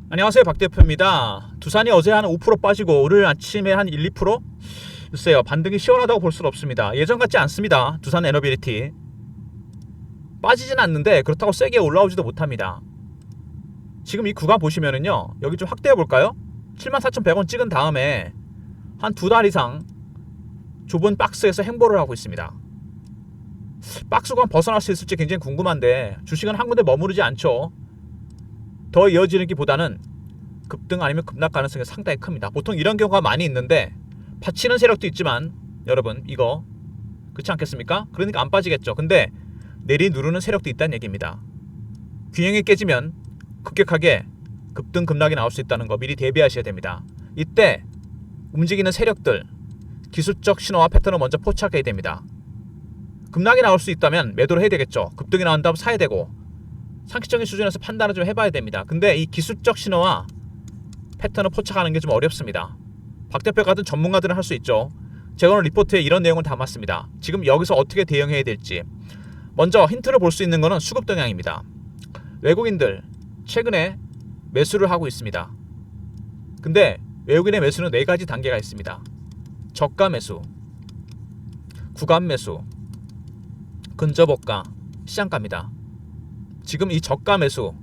안녕하세요, 박 대표입니다. 두산이 어제 한 5% 빠지고 오늘 아침에 한 1, 2%? 글쎄요, 반등이 시원하다고 볼 수는 없습니다. 예전 같지 않습니다. 두산 에너비리티 빠지진 않는데 그렇다고 세게 올라오지도 못합니다. 지금 이 구간 보시면은요, 여기 좀 확대해 볼까요? 74,100원 찍은 다음에 한 두 달 이상 좁은 박스에서 행보를 하고 있습니다. 박스권 벗어날 수 있을지 굉장히 궁금한데 주식은 한 군데 머무르지 않죠. 더 이어지기보다는 급등 아니면 급락 가능성이 상당히 큽니다. 보통 이런 경우가 많이 있는데 받치는 세력도 있지만 여러분 이거 그렇지 않겠습니까? 그러니까 안 빠지겠죠. 근데 내리누르는 세력도 있다는 얘기입니다. 균형이 깨지면 급격하게 급등 급락이 나올 수 있다는 거 미리 대비하셔야 됩니다. 이때 움직이는 세력들 기술적 신호와 패턴을 먼저 포착해야 됩니다. 급락이 나올 수 있다면 매도를 해야 되겠죠. 급등이 나온다면 사야 되고 상식적인 수준에서 판단을 좀 해봐야 됩니다. 근데 이 기술적 신호와 패턴을 포착하는 게 좀 어렵습니다. 박 대표 같은 전문가들은 할 수 있죠. 제가 오늘 리포트에 이런 내용을 담았습니다. 지금 여기서 어떻게 대응해야 될지. 먼저 힌트를 볼 수 있는 것은 수급 동향입니다. 외국인들 최근에 매수를 하고 있습니다. 근데 외국인의 매수는 4가지 단계가 있습니다. 저가 매수, 구간 매수, 근저보가, 시장가입니다. 지금 이 저가 매수,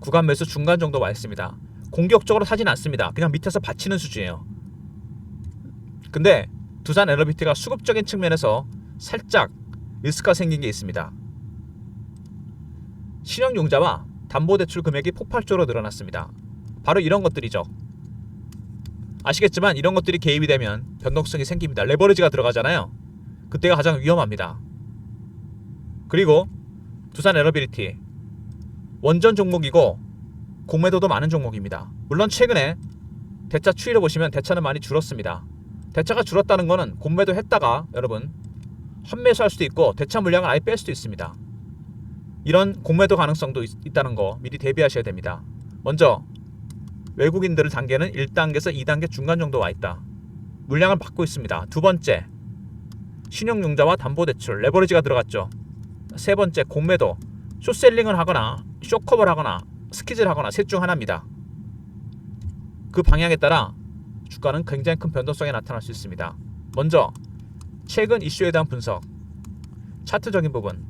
구간 매수 중간 정도 와 있습니다. 공격적으로 사진 않습니다. 그냥 밑에서 받치는 수준이에요. 근데 두산 에너비티가 수급적인 측면에서 살짝 리스크가 생긴 게 있습니다. 신용융자와 담보대출 금액이 폭발적으로 늘어났습니다. 바로 이런 것들이죠. 아시겠지만 이런 것들이 개입이 되면 변동성이 생깁니다. 레버리지가 들어가잖아요. 그때가 가장 위험합니다. 그리고 두산 에너비리티 원전 종목이고 공매도도 많은 종목입니다. 물론 최근에 대차 추이를 보시면 대차는 많이 줄었습니다. 대차가 줄었다는 거는 공매도 했다가 여러분 환매수할 수도 있고 대차 물량을 아예 뺄 수도 있습니다. 이런 공매도 가능성도 있다는 거 미리 대비하셔야 됩니다. 먼저 외국인들 단계는 1단계에서 2단계 중간 정도 와 있다. 물량을 받고 있습니다. 두 번째 신용융자와 담보대출 레버리지가 들어갔죠. 세 번째 공매도 숏셀링을 하거나 숏커버를 하거나 스키즈를 하거나 셋 중 하나입니다. 그 방향에 따라 주가는 굉장히 큰 변동성이 나타날 수 있습니다. 먼저 최근 이슈에 대한 분석, 차트적인 부분,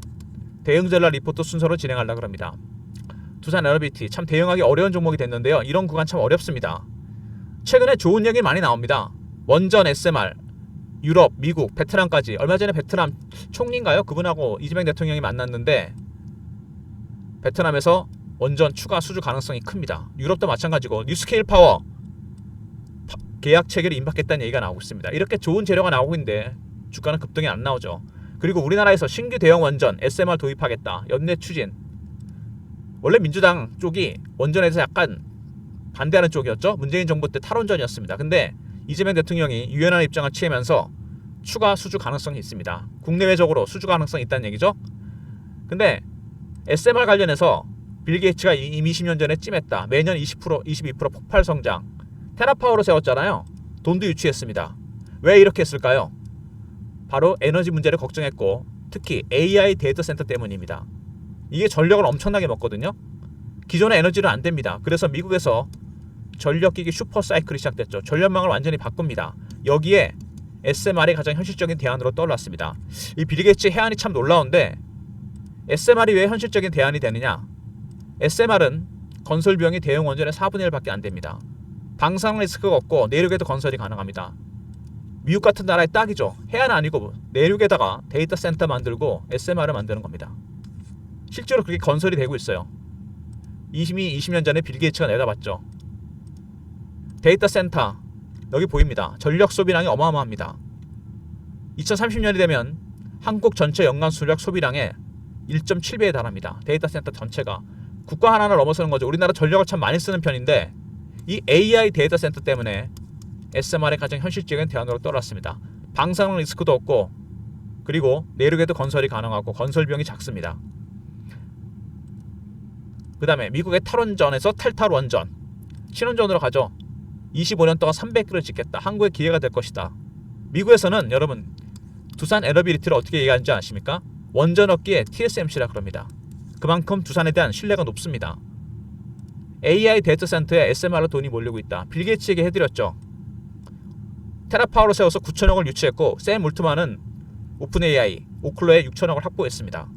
대응 전략 리포트 순서로 진행하려고 합니다. 두산 에너비티 참 대응하기 어려운 종목이 됐는데요. 이런 구간 참 어렵습니다. 최근에 좋은 얘기 많이 나옵니다. 원전 SMR, 유럽, 미국, 베트남까지. 얼마 전에 베트남 총리인가요? 그분하고 이재명 대통령이 만났는데 베트남에서 원전 추가 수주 가능성이 큽니다. 유럽도 마찬가지고 뉴스케일 파워 계약 체결이 임박했다는 얘기가 나오고 있습니다. 이렇게 좋은 재료가 나오고 있는데 주가는 급등이 안 나오죠. 그리고 우리나라에서 신규 대형 원전 SMR 도입하겠다. 연내 추진. 원래 민주당 쪽이 원전에서 약간 반대하는 쪽이었죠. 문재인 정부 때 탈원전이었습니다. 근데 이재명 대통령이 유연한 입장을 취하면서 추가 수주 가능성이 있습니다. 국내외적으로 수주 가능성이 있다는 얘기죠. 근데 SMR 관련해서 빌 게이츠가 이미 20년 전에 찜했다. 매년 20%, 22% 폭발 성장. 테라파워로 세웠잖아요. 돈도 유치했습니다. 왜 이렇게 했을까요? 바로 에너지 문제를 걱정했고 특히 AI 데이터 센터 때문입니다. 이게 전력을 엄청나게 먹거든요. 기존의 에너지는 안 됩니다. 그래서 미국에서 전력기기 슈퍼 사이클이 시작됐죠. 전력망을 완전히 바꿉니다. 여기에 SMR이 가장 현실적인 대안으로 떠올랐습니다. 이 빌 게이츠 해안이 참 놀라운데 SMR이 왜 현실적인 대안이 되느냐? SMR은 건설 비용이 대형 원전의 4분의 1밖에 안 됩니다. 방사능 리스크가 없고 내륙에도 건설이 가능합니다. 미국 같은 나라의 딱이죠. 해안 아니고 내륙에다가 데이터 센터 만들고 SMR을 만드는 겁니다. 실제로 그렇게 건설이 되고 있어요. 이미 20년 전에 빌 게이츠가 내다봤죠. 데이터 센터 여기 보입니다. 전력 소비량이 어마어마합니다. 2030년이 되면 한국 전체 연간 수력 소비량의 1.7배에 달합니다. 데이터 센터 전체가 국가 하나를 넘어서는 거죠. 우리나라 전력을 참 많이 쓰는 편인데 이 AI 데이터 센터 때문에 SMR의 가장 현실적인 대안으로 떠올랐습니다. 방사능 리스크도 없고 그리고 내륙에도 건설이 가능하고 건설 비용이 작습니다. 그 다음에 미국의 탈원전에서 탈탈원전 신원전으로 가죠. 25년 동안 300개를 짓겠다. 한국의 기회가 될 것이다. 미국에서는 여러분 두산 에너비리티를 어떻게 얘기하는지 아십니까? 원전업계의 TSMC라 그럽니다. 그만큼 두산에 대한 신뢰가 높습니다. AI 데이터 센터에 SMR로 돈이 몰리고 있다. 빌 게이츠에게 해드렸죠. 테라파워를 세워서 9천억을 유치했고 샘 울트만은 오픈 AI, 오클로에 6천억을 확보했습니다.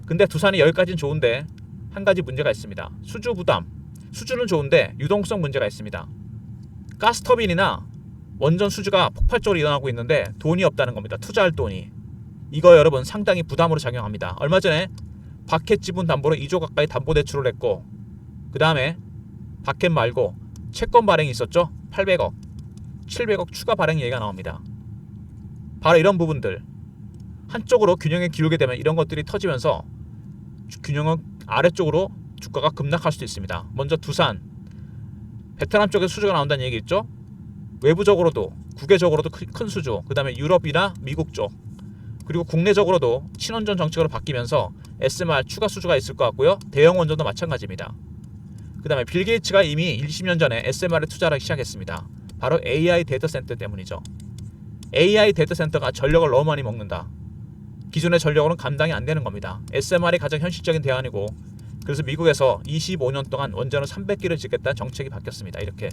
근데 두산이 여기까지는 좋은데 한 가지 문제가 있습니다. 수주 부담. 수주는 좋은데 유동성 문제가 있습니다. 가스터빈이나 원전 수주가 폭발적으로 일어나고 있는데 돈이 없다는 겁니다. 투자할 돈이. 이거 여러분 상당히 부담으로 작용합니다. 얼마 전에 바켓 지분 담보로 2조 가까이 담보대출을 했고 그 다음에 바켓 말고 채권 발행이 있었죠. 800억, 700억 추가 발행 얘기가 나옵니다. 바로 이런 부분들 한쪽으로 균형이 기울게 되면 이런 것들이 터지면서 균형은 아래쪽으로 주가가 급락할 수도 있습니다. 먼저 두산, 베트남 쪽에 수주가 나온다는 얘기 있죠. 외부적으로도 국외적으로도 큰 수주, 그 다음에 유럽이나 미국 쪽, 그리고 국내적으로도 친원전 정책으로 바뀌면서 SMR 추가 수주가 있을 것 같고요. 대형 원전도 마찬가지입니다. 그 다음에 빌 게이츠가 이미 20년 전에 SMR에 투자를 시작했습니다. 바로 AI 데이터 센터 때문이죠. AI 데이터 센터가 전력을 너무 많이 먹는다. 기존의 전력으로는 감당이 안 되는 겁니다. SMR이 가장 현실적인 대안이고 그래서 미국에서 25년 동안 원전을 300기를 짓겠다는 정책이 바뀌었습니다. 이렇게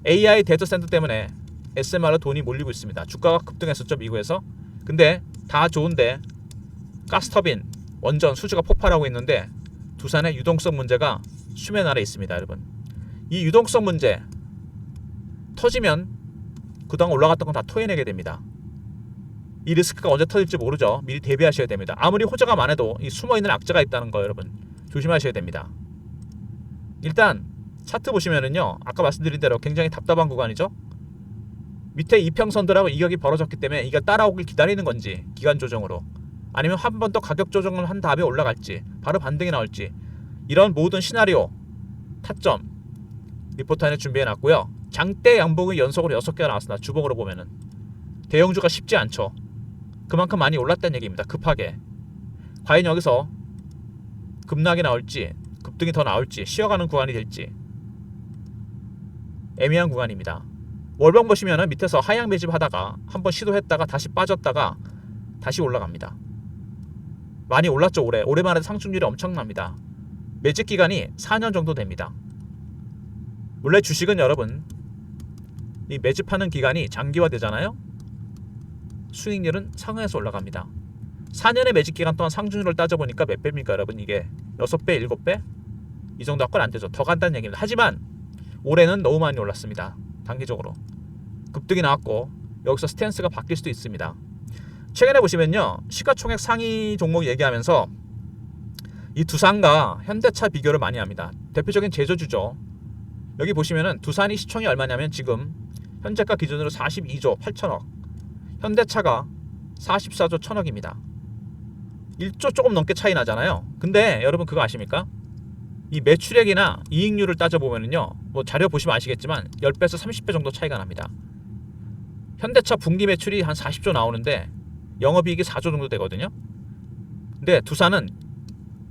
AI 데이터 센터 때문에 SMR로 돈이 몰리고 있습니다. 주가가 급등했었죠, 미국에서. 근데 다 좋은데 가스터빈, 원전 수주가 폭발하고 있는데 두산의 유동성 문제가 수면 아래 있습니다, 여러분. 이 유동성 문제 터지면 그동안 올라갔던 건 다 토해내게 됩니다. 이 리스크가 언제 터질지 모르죠. 미리 대비하셔야 됩니다. 아무리 호재가 많아도 이 숨어있는 악재가 있다는 거 여러분 조심하셔야 됩니다. 일단 차트 보시면은요, 아까 말씀드린 대로 굉장히 답답한 구간이죠. 밑에 이평선들하고 이격이 벌어졌기 때문에 이가 따라오길 기다리는 건지 기간 조정으로, 아니면 한 번 더 가격 조정을 한 다음에 올라갈지 바로 반등이 나올지, 이런 모든 시나리오 타점 리포트 안에 준비해 놨고요. 장대 양봉이 연속으로 6개가 나왔습니다. 주봉으로 보면은 대형주가 쉽지 않죠. 그만큼 많이 올랐다는 얘기입니다. 급하게. 과연 여기서 급락이 나올지 급등이 더 나올지 쉬어가는 구간이 될지 애매한 구간입니다. 월봉 보시면은 밑에서 하향 매집하다가 한번 시도했다가 다시 빠졌다가 다시 올라갑니다. 많이 올랐죠. 올해만 해도 상승률이 엄청납니다. 매집 기간이 4년 정도 됩니다. 원래 주식은 여러분 이 매집하는 기간이 장기화되잖아요. 수익률은 상향해서 올라갑니다. 4년의 매집 기간 동안 상승률을 따져보니까 몇 배입니까 여러분? 이게 6배, 7배? 이 정도 갖고는 안 되죠. 더 간다는 얘기입니다. 하지만 올해는 너무 많이 올랐습니다. 단기적으로 급등이 나왔고 여기서 스탠스가 바뀔 수도 있습니다. 최근에 보시면요, 시가총액 상위 종목 얘기하면서 이 두산과 현대차 비교를 많이 합니다. 대표적인 제조주죠. 여기 보시면은 두산이 시총이 얼마냐면 지금 현재가 기준으로 42조 8천억, 현대차가 44조 1천억입니다. 1조 조금 넘게 차이 나잖아요. 근데 여러분 그거 아십니까? 이 매출액이나 이익률을 따져보면은요, 뭐 자료 보시면 아시겠지만 10배에서 30배 정도 차이가 납니다. 현대차 분기 매출이 한 40조 나오는데 영업이익이 4조 정도 되거든요. 근데 두산은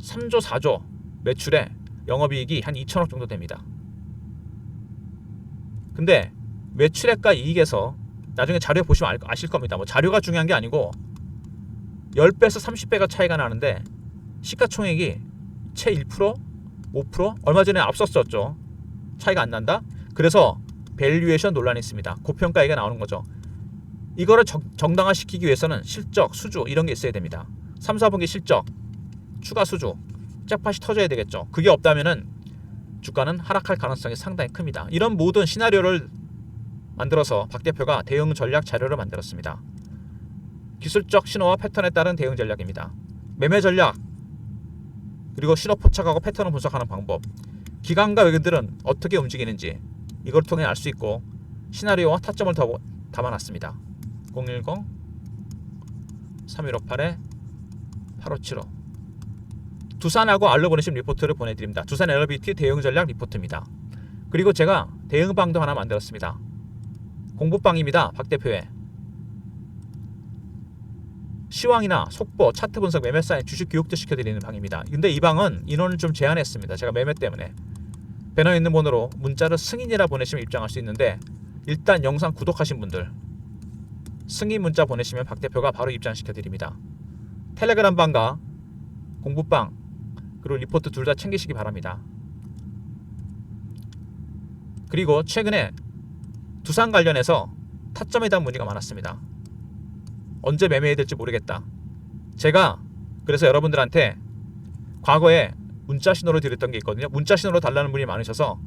3조 4조 매출에 영업이익이 한 2천억 정도 됩니다. 근데 매출액과 이익에서 나중에 자료 보시면 아실 겁니다. 뭐 자료가 중요한 게 아니고 10배에서 30배가 차이가 나는데 시가총액이 채 1%? 5%? 얼마 전에 앞섰었죠. 차이가 안 난다? 그래서 밸류에이션 논란이 있습니다. 고평가 얘기가 나오는 거죠. 이거를 정당화시키기 위해서는 실적, 수주 이런 게 있어야 됩니다. 3, 4분기 실적, 추가 수주, 잭팟이 터져야 되겠죠. 그게 없다면은 주가는 하락할 가능성이 상당히 큽니다. 이런 모든 시나리오를 만들어서 박 대표가 대응 전략 자료를 만들었습니다. 기술적 신호와 패턴에 따른 대응 전략입니다. 매매 전략, 그리고 신호 포착하고 패턴을 분석하는 방법, 기관과 외국인들은 어떻게 움직이는지 이걸 통해 알 수 있고 시나리오와 타점을 담아놨습니다. 010-3158-8575 두산하고 알로보내심 리포트를 보내드립니다. 두산 엘리베이터 대응 전략 리포트입니다. 그리고 제가 대응방도 하나 만들었습니다. 공부방입니다. 박 대표의 시황이나 속보, 차트 분석, 매매 사인, 주식 교육도 시켜드리는 방입니다. 근데 이 방은 인원을 좀 제한했습니다. 제가 매매 때문에. 배너에 있는 번호로 문자를 승인이라 보내시면 입장할 수 있는데, 일단 영상 구독하신 분들 승인 문자 보내시면 박 대표가 바로 입장시켜드립니다. 텔레그램 방과 공부방 그리고 리포트 둘 다 챙기시기 바랍니다. 그리고 최근에 두산 관련해서 타점에 대한 문의가 많았습니다. 언제 매매해야 될지 모르겠다. 제가 그래서 여러분들한테 과거에 문자 신호를 드렸던 게 있거든요. 문자 신호로 달라는 분이 많으셔서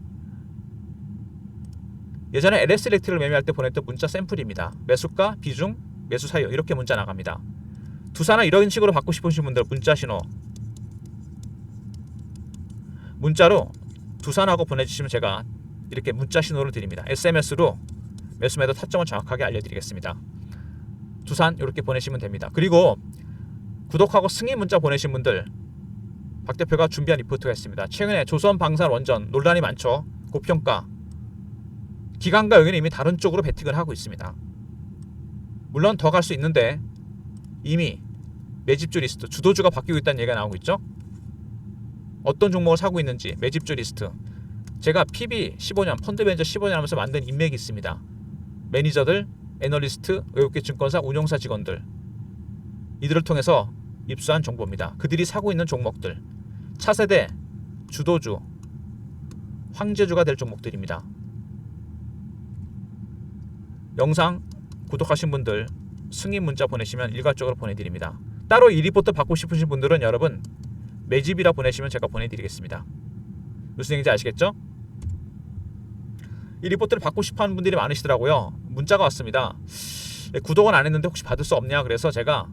예전에 LS 일렉트릭을 매매할 때 보냈던 문자 샘플입니다. 매수가, 비중, 매수 사유 이렇게 문자 나갑니다. 두산을 이런 식으로 받고 싶으신 분들 문자 신호 문자로 두산하고 보내주시면 제가 이렇게 문자 신호를 드립니다. SMS로 매수 매도 타점을 정확하게 알려드리겠습니다. 두산 이렇게 보내시면 됩니다. 그리고 구독하고 승인 문자 보내신 분들 박 대표가 준비한 리포트가 있습니다. 최근에 조선 방산 원전 논란이 많죠. 고평가 기관과 여기는 이미 다른 쪽으로 베팅을 하고 있습니다. 물론 더 갈 수 있는데 이미 매집주 리스트 주도주가 바뀌고 있다는 얘기가 나오고 있죠. 어떤 종목을 사고 있는지 매집주 리스트 제가 PB 15년 펀드 매니저 15년 하면서 만든 인맥이 있습니다. 매니저들, 애널리스트, 외국계 증권사, 운용사 직원들 이들을 통해서 입수한 정보입니다. 그들이 사고 있는 종목들 차세대, 주도주, 황제주가 될 종목들입니다. 영상 구독하신 분들 승인 문자 보내시면 일괄적으로 보내드립니다. 따로 이 리포트 받고 싶으신 분들은 여러분 매집이라 보내시면 제가 보내드리겠습니다. 무슨 얘기인지 아시겠죠? 이 리포트를 받고 싶어하는 분들이 많으시더라고요. 문자가 왔습니다. 구독은 안 했는데 혹시 받을 수 없냐 그래서 제가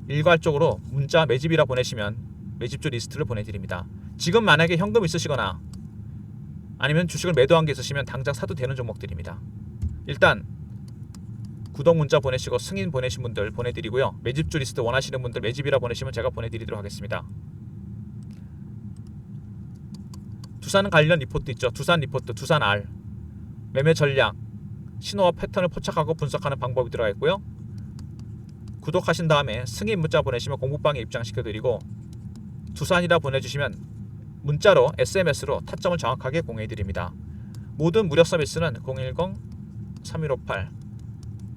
일괄적으로 문자 매집이라 보내시면 매집주 리스트를 보내드립니다. 지금 만약에 현금 있으시거나 아니면 주식을 매도한 게 있으시면 당장 사도 되는 종목들입니다. 일단 구독 문자 보내시고 승인 보내신 분들 보내드리고요. 매집주 리스트 원하시는 분들 매집이라 보내시면 제가 보내드리도록 하겠습니다. 두산 관련 리포트 있죠. 두산 리포트, 두산 R 매매 전략, 신호와 패턴을 포착하고 분석하는 방법이 들어가 있고요. 구독하신 다음에 승인 문자 보내시면 공부방에 입장시켜드리고 두산이라 보내주시면 문자로 SMS로 타점을 정확하게 공유해드립니다. 모든 무료 서비스는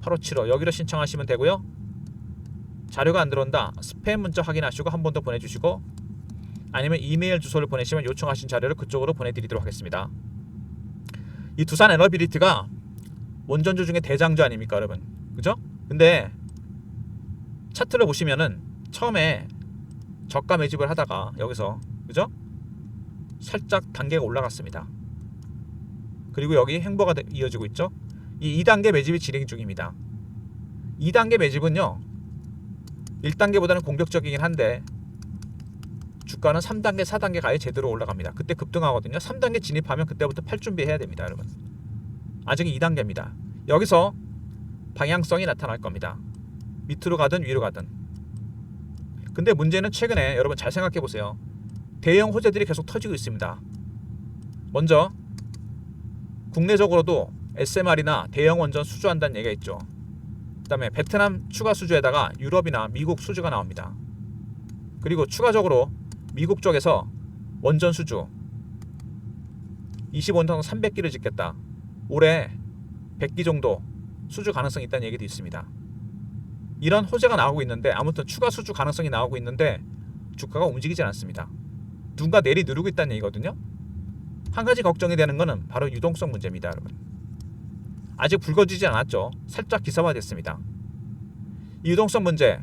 010-3158-8575 여기로 신청하시면 되고요. 자료가 안 들어온다 스팸 문자 확인하시고 한 번 더 보내주시고 아니면 이메일 주소를 보내시면 요청하신 자료를 그쪽으로 보내드리도록 하겠습니다. 이 두산 에너빌리티가 원전주 중에 대장주 아닙니까 여러분, 그죠? 근데 차트를 보시면은 처음에 저가 매집을 하다가 여기서 그죠? 살짝 단계가 올라갔습니다. 그리고 여기 행보가 이어지고 있죠. 이 2단계 매집이 진행 중입니다. 2단계 매집은요 1단계보다는 공격적이긴 한데 주가는 3단계, 4단계 가야 제대로 올라갑니다. 그때 급등하거든요. 3단계 진입하면 그때부터 팔 준비해야 됩니다, 여러분. 아직 2단계입니다. 여기서 방향성이 나타날 겁니다. 밑으로 가든 위로 가든. 근데 문제는 최근에 여러분 잘 생각해 보세요. 대형 호재들이 계속 터지고 있습니다. 먼저 국내적으로도 SMR이나 대형 원전 수주한다는 얘기가 있죠. 그 다음에 베트남 추가 수주에다가 유럽이나 미국 수주가 나옵니다. 그리고 추가적으로 미국 쪽에서 원전 수주 25년 300기를 짓겠다. 올해 100기 정도 수주 가능성이 있다는 얘기도 있습니다. 이런 호재가 나오고 있는데 아무튼 추가 수주 가능성이 나오고 있는데 주가가 움직이지 않습니다. 누군가 내리누르고 있다는 얘기거든요. 한 가지 걱정이 되는 것은 바로 유동성 문제입니다, 여러분. 아직 불거지지 않았죠. 살짝 기사화됐습니다. 이 유동성 문제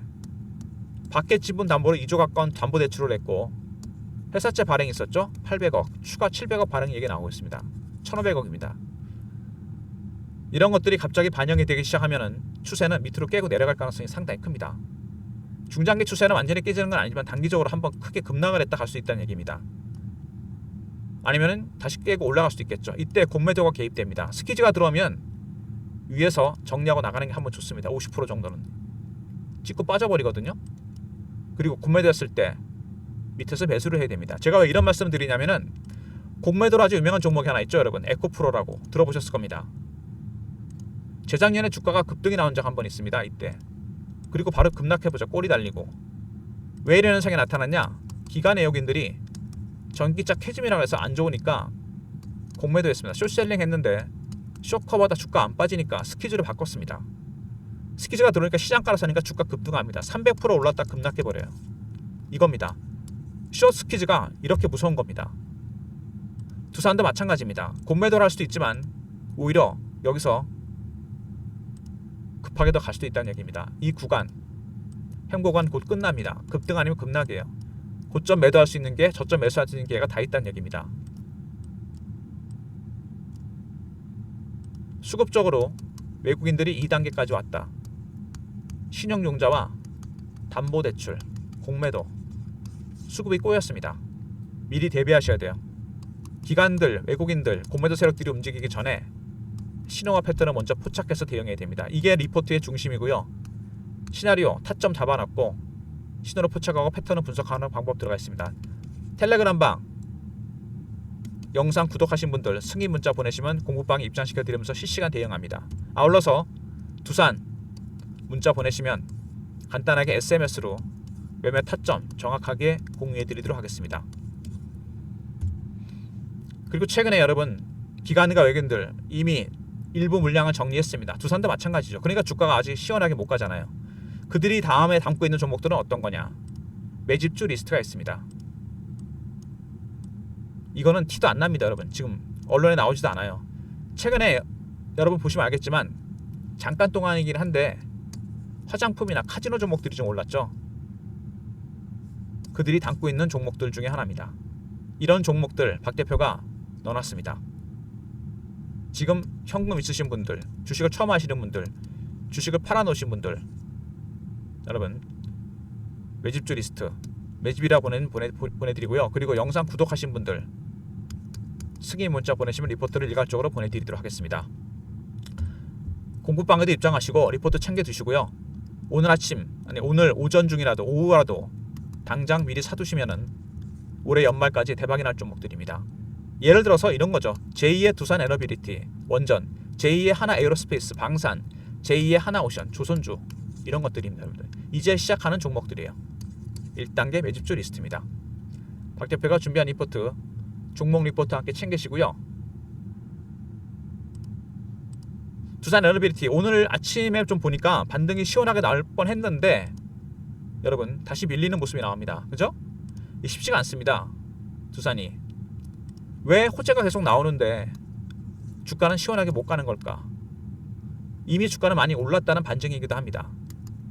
밖에 지분 담보로 2조 가까운 담보대출을 했고 회사채 발행이 있었죠. 800억 추가 700억 발행 얘기 나오고 있습니다. 1500억입니다. 이런 것들이 갑자기 반영이 되기 시작하면은 추세는 밑으로 깨고 내려갈 가능성이 상당히 큽니다. 중장기 추세는 완전히 깨지는 건 아니지만 단기적으로 한번 크게 급락을 했다 갈 수 있다는 얘기입니다. 아니면은 다시 깨고 올라갈 수도 있겠죠. 이때 공매도가 개입됩니다. 스키즈가 들어오면 위에서 정리하고 나가는 게 한번 좋습니다. 50% 정도는 찍고 빠져버리거든요. 그리고 공매도했을 때 밑에서 매수를 해야 됩니다. 제가 왜 이런 말씀을 드리냐면은 공매도로 아주 유명한 종목이 하나 있죠, 여러분. 에코프로라고 들어보셨을 겁니다. 재작년에 주가가 급등이 나온 적 한 번 있습니다. 이때. 그리고 바로 급락해보자. 꼬리 달리고. 왜 이런 현상이 나타났냐? 기관 내역인들이 전기차 캐즘이라고 해서 안 좋으니까 공매도 했습니다. 숏셀링 했는데 쇼커보다 주가 안 빠지니까 스키즈를 바꿨습니다. 스키즈가 들어오니까 시장 깔아서니까 주가 급등합니다. 300% 올랐다 급락해버려요. 이겁니다. 숏 스키즈가 이렇게 무서운 겁니다. 두산도 마찬가지입니다. 곤매도를 할 수도 있지만 오히려 여기서 급하게 더 갈 수도 있다는 얘기입니다. 이 구간 행보관 곧 끝납니다. 급등 아니면 급락이에요. 고점 매도할 수 있는 게 저점 매수할 수 있는 기회가 다 있다는 얘기입니다. 수급적으로 외국인들이 2단계까지 왔다. 신용융자와 담보대출, 공매도, 수급이 꼬였습니다. 미리 대비하셔야 돼요. 기관들, 외국인들, 공매도 세력들이 움직이기 전에 신호와 패턴을 먼저 포착해서 대응해야 됩니다. 이게 리포트의 중심이고요. 시나리오, 타점 잡아놨고 신호를 포착하고 패턴을 분석하는 방법 들어가 있습니다. 텔레그램방 영상 구독하신 분들 승인 문자 보내시면 공부방에 입장시켜드리면서 실시간 대응합니다. 아울러서 두산 문자 보내시면 간단하게 SMS로 매매 타점 정확하게 공유해드리도록 하겠습니다. 그리고 최근에 여러분 기관과 외국인들 이미 일부 물량을 정리했습니다. 두산도 마찬가지죠. 그러니까 주가가 아직 시원하게 못 가잖아요. 그들이 다음에 담고 있는 종목들은 어떤 거냐? 매집주 리스트가 있습니다. 이거는 티도 안 납니다, 여러분. 지금 언론에 나오지도 않아요. 최근에 여러분 보시면 알겠지만 잠깐 동안이긴 한데 화장품이나 카지노 종목들이 좀 올랐죠. 그들이 담고 있는 종목들 중에 하나입니다. 이런 종목들 박 대표가 넣어놨습니다. 지금 현금 있으신 분들, 주식을 처음 하시는 분들, 주식을 팔아놓으신 분들, 여러분 매집주 리스트, 매집이라 보내드리고요. 그리고 영상 구독하신 분들 승인 문자 보내시면 리포트를 일괄적으로 보내드리도록 하겠습니다. 공부방에도 입장하시고 리포트 챙겨두시고요. 오늘 아침, 아니 오늘 오전 중이라도 오후라도 당장 미리 사두시면은 올해 연말까지 대박이 날 종목들입니다. 예를 들어서 이런 거죠. 제2의 두산 에너빌리티, 원전, 제2의 하나 에어로스페이스, 방산, 제2의 하나오션, 조선주 이런 것들입니다. 여러분들. 이제 시작하는 종목들이에요. 1단계 매집주 리스트입니다. 박 대표가 준비한 리포트, 종목 리포트 함께 챙기시고요. 두산 에너빌리티 오늘 아침에 좀 보니까 반등이 시원하게 나올 뻔했는데 여러분 다시 밀리는 모습이 나옵니다. 그죠? 쉽지가 않습니다. 두산이 왜 호재가 계속 나오는데 주가는 시원하게 못 가는 걸까? 이미 주가는 많이 올랐다는 반증이기도 합니다.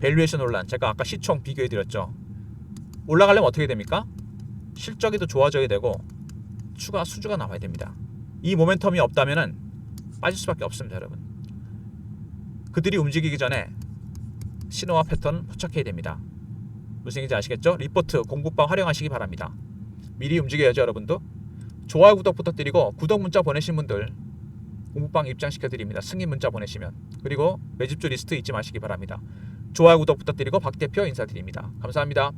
밸류에이션 논란, 제가 아까 시총 비교해드렸죠. 올라가려면 어떻게 됩니까? 실적이 더 좋아져야 되고 추가 수주가 나와야 됩니다. 이 모멘텀이 없다면 빠질 수밖에 없습니다. 여러분 그들이 움직이기 전에 신호와 패턴 포착해야 됩니다. 무슨 얘기인지 아시겠죠? 리포트 공부방 활용하시기 바랍니다. 미리 움직여야죠. 여러분도 좋아요 구독 부탁드리고 구독 문자 보내신 분들 공부방 입장시켜드립니다. 승인 문자 보내시면. 그리고 매집주 리스트 잊지 마시기 바랍니다. 좋아요 구독 부탁드리고 박 대표 인사드립니다. 감사합니다.